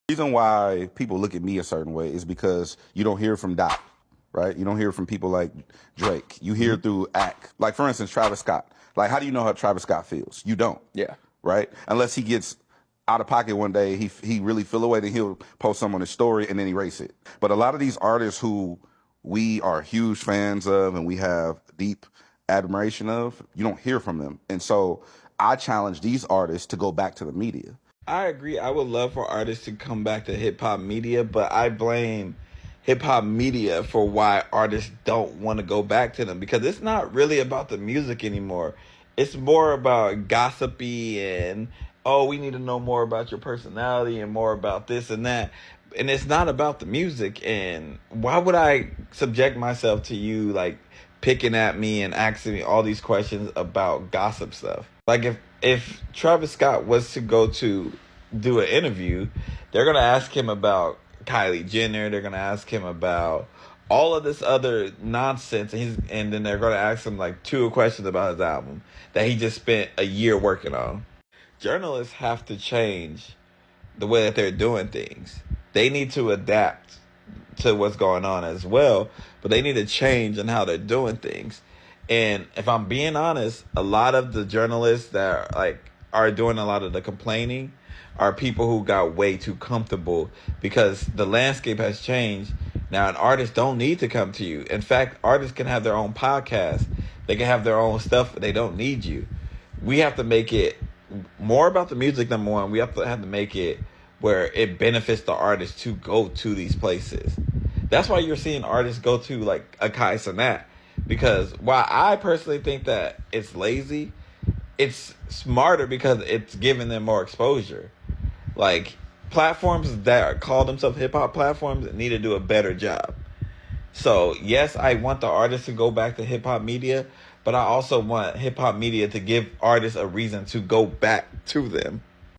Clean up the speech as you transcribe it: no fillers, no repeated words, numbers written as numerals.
The reason why people look at me a certain way is because you don't hear from Doc, right? You don't hear from people like Drake. You hear through act. Like, for instance, Travis Scott. Like, how do you know how Travis Scott feels? You don't. Yeah. Right? Unless he gets out of pocket one day, he really feel away, then he'll post some on his story and then erase it. But a lot of these artists who we are huge fans of and we have deep admiration of, you don't hear from them. And so I challenge these artists to go back to the media. I agree. I would love for artists to come back to hip hop media, but I blame hip hop media for why artists don't want to go back to them because it's not really about the music anymore. It's more about gossipy and, oh, we need to know more about your personality and more about this and that. And it's not about the music. And why would I subject myself to you like picking at me and asking me all these questions about gossip stuff? Like if Travis Scott was to go to do an interview, they're gonna ask him about Kylie Jenner. They're gonna ask him about all of this other nonsense, and then they're gonna ask him like two questions about his album that he just spent a year working on. Journalists have to change the way that they're doing things. They need to adapt to what's going on as well, but they need to change in how they're doing things. And if I'm being honest, a lot of the journalists that are doing a lot of the complaining are people who got way too comfortable because the landscape has changed. Now, an artist don't need to come to you. In fact, artists can have their own podcast. They can have their own stuff. They don't need you. We have to make it more about the music, number one. We have to make it where it benefits the artist to go to these places. That's why you're seeing artists go to like Akai Cenat. Because while I personally think that it's lazy, it's smarter because it's giving them more exposure. Like, platforms that call themselves hip-hop platforms need to do a better job. So, yes, I want the artists to go back to hip-hop media, but I also want hip-hop media to give artists a reason to go back to them.